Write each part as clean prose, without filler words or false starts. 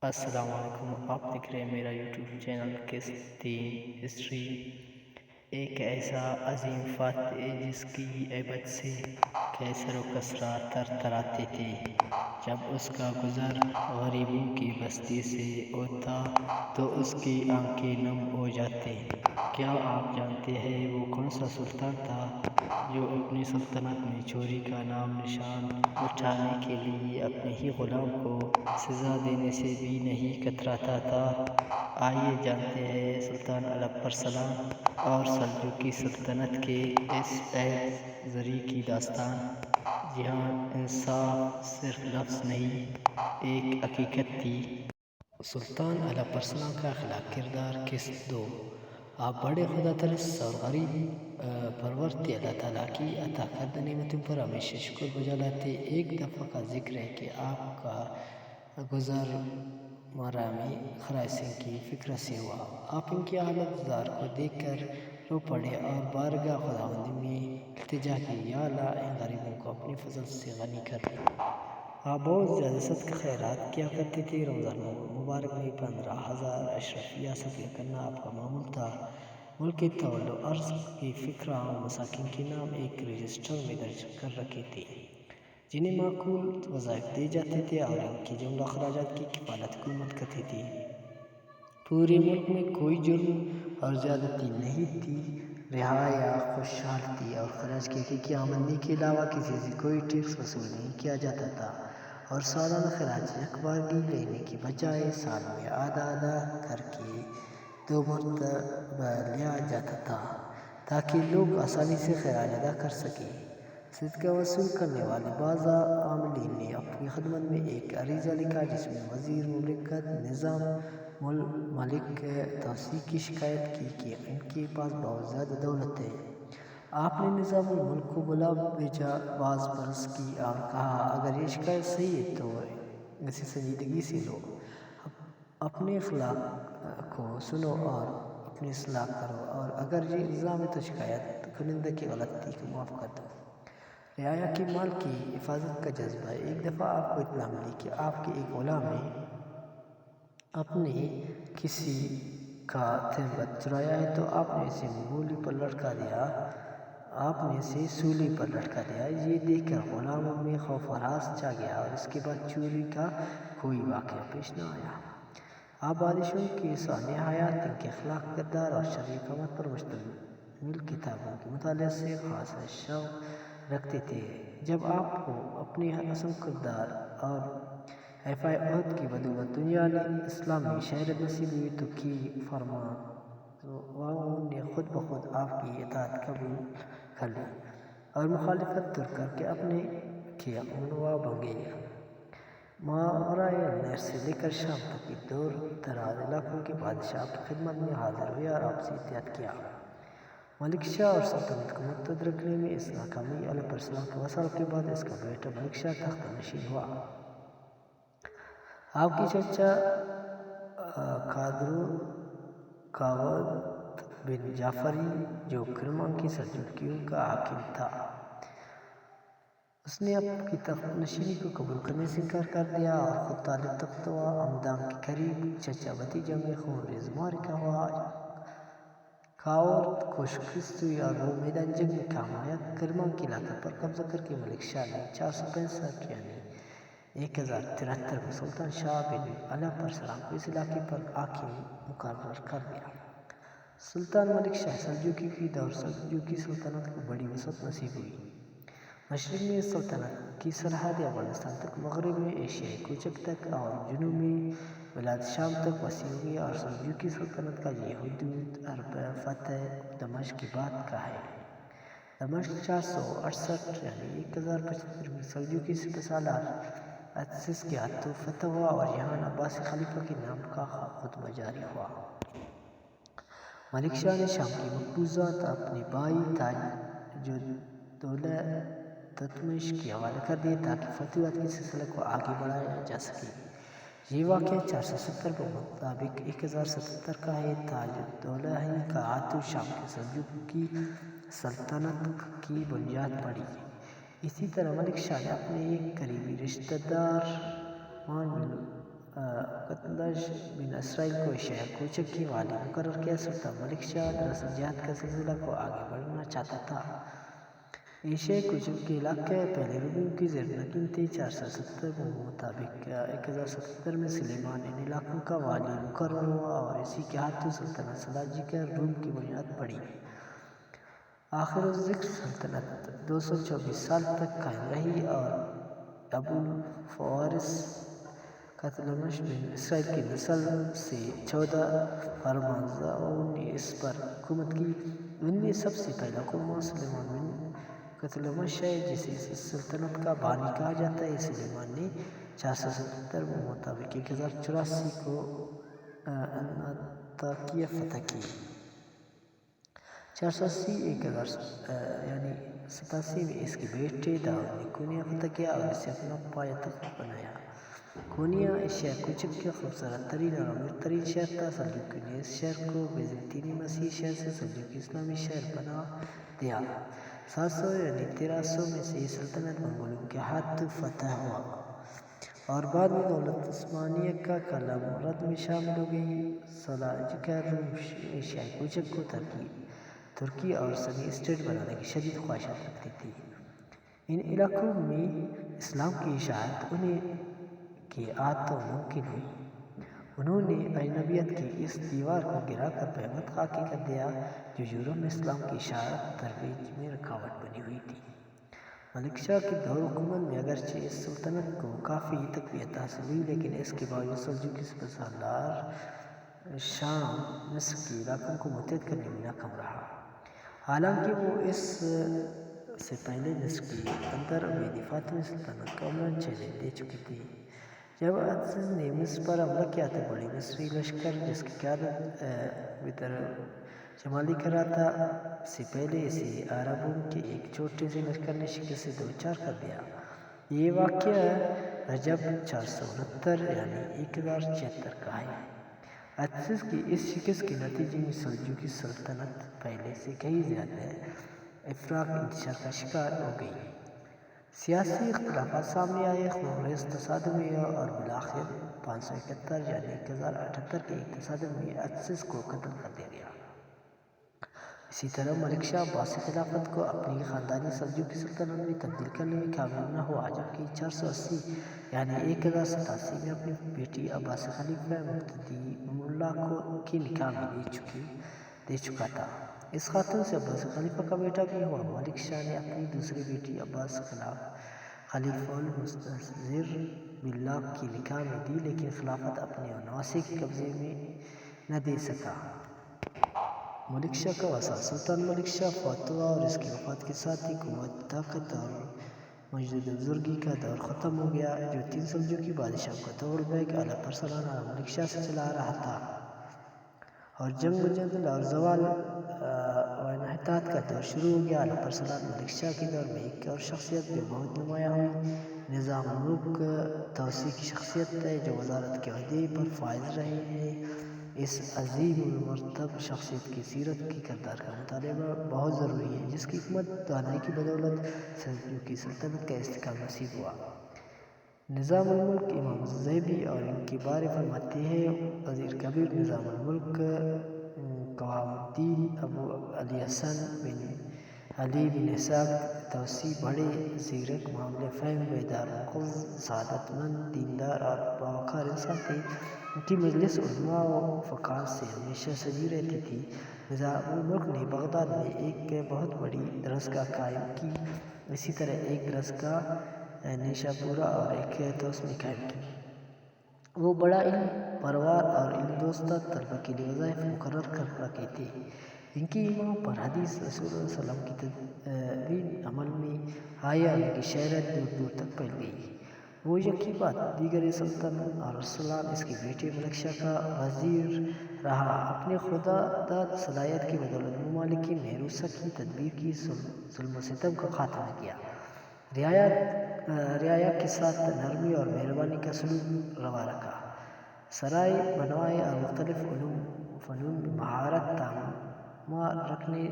السلام علیکم، آپ دیکھ رہے ہیں میرا یوٹیوب چینل کس دین ہسٹری۔ ایک ایسا عظیم فاتح جس کی عیبت سے کیسر و کسریٰ تر تراتے تھے، جب اس کا گزر غریبوں کی بستی سے ہوتا تو اس کی آنکھیں نم ہو جاتے۔ کیا آپ جانتے ہیں وہ کون سا سلطان تھا جو اپنی سلطنت میں چوری کا نام نشان اٹھانے کے لیے اپنے ہی غلام کو سزا دینے سے بھی نہیں کتراتا تھا؟ آئیے جانتے ہیں سلطان الپ ارسلان اور سلجوقی سلطنت کے اس عیب زری کی داستان، جہاں انصاف صرف لفظ نہیں، ایک حقیقت تھی۔ سلطان الپ ارسلان کا اخلاق کردار قسط دو۔ آپ بڑے خدا ترس اور غریب پرور تھے۔ اللہ تعالیٰ کی عطا کردہ نعمتوں پر ہمیشہ شکر بجا لاتے۔ ایک دفعہ کا ذکر ہے کہ آپ کا گزر مرامی خرائسین کی فکر سے ہوا۔ آپ ان کی حالت زار کو دیکھ کر رو پڑے اور بارگاہ خداوندی میں التجا کی، یا اللہ ان غریبوں کو اپنے فضل سے غنی کر دے۔ آپ بہت زیادہ صدقہ خیرات کیا کرتے تھے۔ رمضان مبارک میں 15,000 اشرفیہ صدقہ کرنا آپ کا معمول تھا۔ ملک کے طول و عرض کی فقراء و مساکین کے نام ایک رجسٹر میں درج کر رکھے تھے، جنہیں معقول وظائف دیے جاتے تھے اور ان کے جملہ اخراجات کی کفالت حکومت کرتی تھی۔ پورے ملک میں کوئی جرم اور زیادتی نہیں تھی۔ رعایا خوشحال تھی اور خراج کی حقیقی آمدنی کے علاوہ کسی سے کوئی ٹیکس وصول نہیں کیا جاتا تھا، اور سالانہ خراج یکبارگی لینے کے بجائے سال میں آدھا آدھا کر کے 2 مرتبہ لیا جاتا تھا، تاکہ لوگ آسانی سے خراج ادا کر سکیں۔ صدقہ وصول کرنے والے بعض عاملین نے اپنی خدمت میں ایک عریضہ لکھا، جس میں وزیر مملکت نظام الملک توسیع کی شکایت کی کہ ان کے پاس بہت زیادہ دولت ہے۔ آپ نے نظام الملک کو بلا بھیجا، باز پرس کی اور کہا، اگر یہ شکایت صحیح ہے تو اسے سنجیدگی سے لو، اپنے اخلاق کو سنو اور اپنی اصلاح کرو، اور اگر یہ الزام ہے تو شکایت کنندہ کی غلطی کو معاف کر دو۔ رعایا کے مال کی حفاظت کا جذبہ۔ ایک دفعہ آپ کو اطلاع ملی کہ آپ کے ایک غلام نے اپنے کسی کا تھیمبت چرایا ہے، تو آپ نے اسے سولی پر لٹکا دیا۔ یہ دیکھ کر غلام میں خوف و ہراس چھا گیا اور اس کے بعد چوری کا کوئی واقعہ پیش نہ آیا۔ آپ بادشاہوں کی سوانح حیات، ان کے اخلاق کردار اور شرعی احکامات پر مشتمل کتابوں کے مطالعے سے خاص شوق رکھتے تھے۔ جب آپ کو اپنے حسن کردار اور ایفائے عہد کی بدولت دنیا اسلام میں شہرت نصیب ہوئی تو کی فرمانرواؤں نے خود بخود آپ کی اطاعت قبول کر لی اور مخالفت دور کر کے اپنے کے عنواء بن گئے۔ ماوراء النہر سے لے کر شام تک کے دور دراز علاقوں کے بادشاہ آپ کی خدمت میں حاضر ہوئے اور آپ سے اطاعت کیا۔ ملک شاہ اور سلطنت کو متحد رکھنے میں اس ناکامی الپ ارسلان کے وصال کے بعد اس کا بیٹا ملک شاہ تخت نشین ہوا۔ آپ کے چچا کاواد بن جعفری، جو کرمان کے سلجوقیوں کا حاکم تھا، اس نے آپ کی تخت نشینی کو قبول کرنے سے انکار کر دیا اور خود طالب تخت ہوا۔ ہمدان کے قریب چچا بھتیجا میں خون ریز معرکہ ہوا۔ کاواد کو شکست ہوئی اور وہ میدان جنگ میں کام آیا۔ کرمان کے علاقے پر قبضہ کر کے ملک شاہ نے 465 یعنی 1073 میں سلطان شاہ بن الپ ارسلان کو اس علاقے پر حاکم مقرر کر دیا۔ سلطان ملک شاہ سلجوقی کے دور سلجوقی سلطنت کو بڑی وسعت نصیب ہوئی۔ مشرق میں اس سلطنت کی سرحد افغانستان تک، مغرب میں ایشیائے کوچک تک اور جنوب میں بلاد شام تک وسیع ہو گئی، اور سلجوقی سلطنت کا یہ حدود عرب فتح دمشق کے بعد کا ہے۔ دمشق 468 یعنی 1075 میں سلجوقی سپہ سالار اتسس کے ہاتھوں فتح ہوا اور یہاں عباسی خلیفہ کے نام کا خطبہ جاری ہوا۔ ملک شاہ نے شام کی مقبوضات اپنے بھائی تاج الدولہ تتمش کے حوالے کر دیے تاکہ فتوحات کے سلسلے کو آگے بڑھایا جا سکے۔ یہ واقعہ 470 بمطابق 1077 کا ہے۔ تاج الدولہ ہی کا ہاتھوں شام کے سلجوقی سلطنت کی بنیاد پڑی۔ اسی طرح ملک شاہ نے اپنے ایک قریبی رشتہ دار مان بن بندش بن اسرائیل کو شہر کوچک کی والی مقرر کیا۔ سلطان ملک شاہ دراصل جہاد کا سلسلہ کو آگے بڑھانا چاہتا تھا۔ ایشیا کوچک کے علاقے پہلے رومیوں کی زیر نگین تھے۔ 470 کے مطابق 1077 میں سلیمان ان علاقوں کا والی مقرر ہوا اور اسی کے ہاتھوں سلطنت سلاجقہ روم کی بنیاد پڑی۔ آخر الذکر سلطنت 224 سال تک قائم رہی اور ابو الفوارس قتلمش بن اسرائیل کی نسل سے 14 فرمانرواؤں نے اس پر حکومت کی۔ ان میں سب سے پہلا قوم سلیمان بن قتلمش ہے، جسے اس سلطنت کا بانی کہا جاتا ہے۔ سلیمان نے 477 کے مطابق 1084 کو انطاکیہ فتح کی۔ 480 یعنی 87 میں اس کے بیٹے داؤد نے کونیا فتح کیا اور اسے اپنا پایہ تخت بنایا۔ کونیا ایشیا کوچک کا خوبصورت ترین اور امیر ترین شہر تھا۔ سلجوقیوں نے اس شہر کو بیزنطینی مسیحی شہر سے سلجوقی اسلامی شہر بنا دیا۔ 700 یعنی 1300 میں سے یہ سلطنت منگولوں کے ہاتھوں فتح ہوا اور بعد میں دولت عثمانیہ کا قلعہ مراد میں شامل ہو گئی۔ سلاجقہ روم ایشیا کوچک کو ترکی اور سمی اسٹیٹ بنانے کی شدید خواہشات رکھتی تھی۔ ان علاقوں میں اسلام کی اشاعت انہیں کے ہاتھوں ممکن ہوئی۔ انہوں نے اجنبیت کی اس دیوار کو گرا کر بہمت خاکی کر دیا جو یورپ میں اسلام کی اشاعت ترویج میں رکاوٹ بنی ہوئی تھی۔ ملک شاہ کے دور حکومت میں اگرچہ اس سلطنت کو کافی تقویت حاصل ہوئی، لیکن اس کے باوجود سلجوقی سپہسالار شام مصر کے علاقوں کو متحد کرنے میں ناکام رہا۔ حالانکہ وہ اس سے پہلے مصر کے اندر امیدی فاطمی سلطنت کو عملاً چیلنج دے چکے تھے۔ جب عزیز نے مصر پر حملہ کیا تو بڑی مصری لشکر جس کی قیادت بدر جمالی کر رہا تھا، سے پہلے اسے عربوں کے ایک چھوٹے سے لشکر نے شکست سے دوچار کر دیا۔ یہ واقعہ رجب 469 یعنی 1076 کا ہے۔ عزیز کی اس شکست کے نتیجے میں سلجوقی سلطنت پہلے سے کہیں زیادہ افراط انتشار کا شکار ہو گئی۔ سیاسی اختلافات سامنے آئے، خون ریز تصادم ہوا اور بالآخر 571 یعنی 1078 کے ایک تصادم میں عزیز کو قتل کر دیا گیا۔ اسی طرح ملک شاہ عباسی خلافت کو اپنی خاندانی سلجوقی سلطنت میں تبدیل کرنے میں کامیاب نہ ہوا، جبکہ 480 یعنی 1087 میں اپنی بیٹی عباسی خلیفہ مقتدی اللہ کی نکاح میں دے چکا تھا۔ اس خاتون سے عباسی خلیفہ کا بیٹا بھی ہوا۔ ملک شاہ نے اپنی دوسری بیٹی عباس خلیفہ المستنصر باللہ کی نکاح میں دی، لیکن خلافت اپنے نواسے کے قبضے میں نہ دے سکا۔ ملک شاہ کا وصال سلطان ملک شاہ فوت ہوا اور اس کی وفات کے ساتھ ہی قوت، طاقت اور مجد و بزرگی کا دور ختم ہو گیا، جو 3 سلجوقی بادشاہوں کا تغلق بیگ اعلیٰ برسران اور ملک شاہ سے چلا آ رہا تھا، اور جنگ و جدل اور زوال و انحطاط کا دور شروع ہو گیا۔ اعلیٰ برسران ملک شاہ کے دور میں ایک اور شخصیت جو بہت نمایاں ہوئی، نظام الملک توسیع کی شخصیت ہے، جو وزارت کے عہدے پر فائز رہے ہیں۔ اس عظیم المرتبہ شخصیت کی سیرت کی کردار کا مطالعہ بہت ضروری ہے، جس کی حکمت دانائی کی بدولت سلجوقی سلطنت کا استحکام نصیب ہوا۔ نظام الملک امام ذہبی اور ان کے بارے فرماتے ہیں: وزیر کبیر نظام الملک قوام الدین ابو علی حسن بن علی بن اسحاق توسی بڑے زیرک، معاملہ فہم، بیدار مغز، سعادت مند، دیندار اور باوقار انسان تھے۔ ان کی مجلس علماء و فقہاء سے ہمیشہ سجی رہتی تھی۔ نظام الملک نے بغداد میں ایک بہت بڑی درسگاہ قائم کی، اسی طرح ایک درسگاہ نیشابورہ اور ایک طوس میں قائم کی۔ وہ بڑا علم پرور اور علم دوستہ طلبہ کے لیے وظائف مقرر کر رکھے تھے۔ ان کی ایمان پر حدیث رسول اللہ صلی اللہ علیہ وسلم کی تدوین عمل میں آئی اور ان کی شہرت دور دور تک پھیل گئی۔ وہ یقین بات دیگر سلطان اور ارسلان اس کے بیٹے ملک شاہ کا وزیر رہا۔ اپنے خدا داد صلاحیت کی بدولت ممالک محروسہ کی تدبیر کی، ظلم و ستم کا خاتمہ کیا، رعایا کے ساتھ نرمی اور مہربانی کا سلوک روا رکھا، سرائے بنوائے اور مختلف علوم و فنون میں مہارت تعمال رکھنے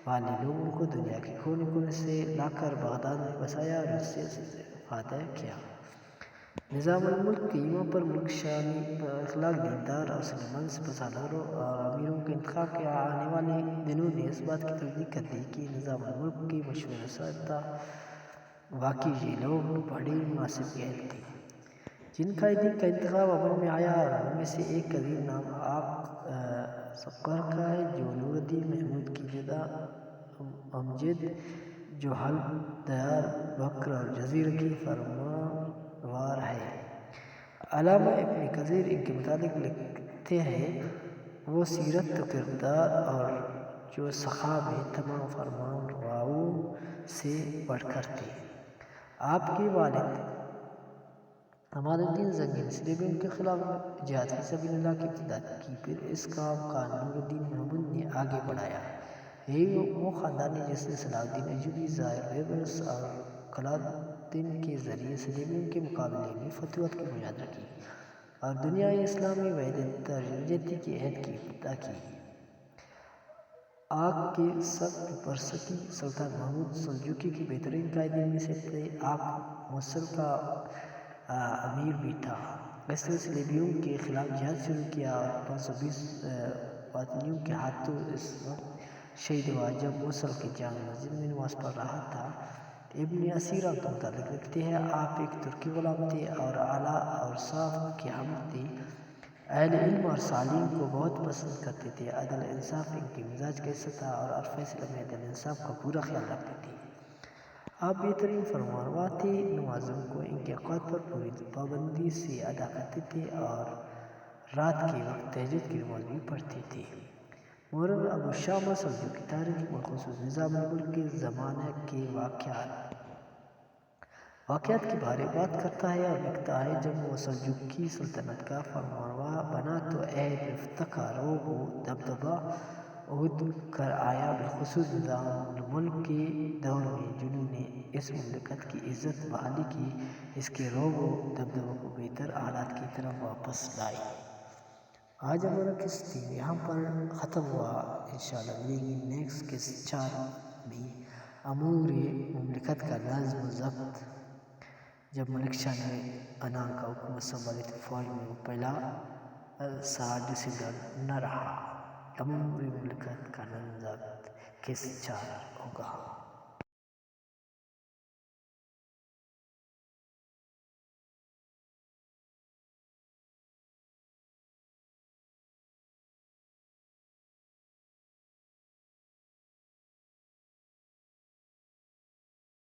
والے لوگوں کو دنیا کے کونے کونے سے لا کر بغداد میں بسایا اور اس سے استفادہ کیا۔ نظام الملک قیمہ پر ملک شانی پر اخلاق دیندار اور سلیمان سے سالاروں اور امیروں کے انتخاب کے آنے والے دنوں نے اس بات کی تصدیق کر دی کہ نظام الملک کی مشورہ سادہ واقعی یہ لوگ بڑے مناسب قائد تھے جن قائدین کا انتخاب عمل میں آیا، اور ان میں سے ایک قدیم نام آق سقر کا ہے جو نور الدین محمود کی جدہ امجد جو حلب دیار بکر اور جزیرہ کی فرمانروار ہے۔ علامہ ابن کثیر ان کے متعلق لکھتے ہیں وہ سیرت و کردار اور جو سخا میں تمام فرمانرواؤں سے بڑھ کر تھے۔ آپ کے والد عماد الدین زنگی نے صلیبیوں کے خلاف جہاد فی سبیل اللہ کی ابتدا کی، پھر اس کام کا نور الدین محمود نے آگے بڑھایا۔ یہی وہ خاندان ہے جس نے صلاح الدین ایوبی، زائر بیبرس اور قلادن کے ذریعے صلیبیوں کے مقابلے میں فتوحات کی بنیاد رکھی اور دنیائے اسلامی وحدت اور یکجہتی کے عہد کی ابتدا کی۔ آق کے سب برسکی سلطان محمود سلجوقی کے بہترین قائدین میں سے تھے۔ آق موصل کا امیر بھی تھا۔ اس نے صلیبیوں کے خلاف جہاد شروع کیا اور 520 باطنیوں کے ہاتھوں اس وقت شہید ہوا جب موصل کی جامع مسجد میں نماز پڑھ رہا تھا۔ ابن اسیر آپ کے متعلق لکھتے ہیں آپ ایک ترکی غلام تھے اور اعلیٰ اوصاف کے حامل تھے۔ اہل علم اور صالحین کو بہت پسند کرتے تھے۔ عدل انصاف ان کے مزاج کا حصہ تھا اور عرف اسلام میں عدل انصاف کا پورا خیال رکھتے تھے۔ آپ بہترین فرمانروا تھے، نمازوں کو ان کے اوقات پر پوری پابندی سے ادا کرتے تھے اور رات کے وقت تہجد کی نماز بھی پڑھتے تھے۔ مورخ ابو شامہ سلجوقی تاریخ بالخصوص نظام الملک کے زمانہ کے واقعات کے بارے بات کرتا ہے اور لکھتا ہے جب وہ سلجوقی سلطنت کا فرمانروا بنا تو عہد فتح کا رعب و دبدبہ عود کر آیا، بالخصوص نظام الملک کے دور میں جنہوں نے اس مملکت کی عزت بحالی کی، اس کے رعب و دبدبہ کو بہتر حالات کی طرف واپس لائی۔ آج ہمارا قسط 3 یہاں پر ختم ہوا۔ انشاءاللہ ملیں گے نیکسٹ قسط 4 بھی، امور مملکت کا نظم و ضبط۔ جب ملک شاہ نے انا کا حکومت سنبھالی تو فوج میں وہ پہلا سا ڈسپلن نہ رہا۔ امور مملکت کا نظم و ضبط قسط 4 ہوگا۔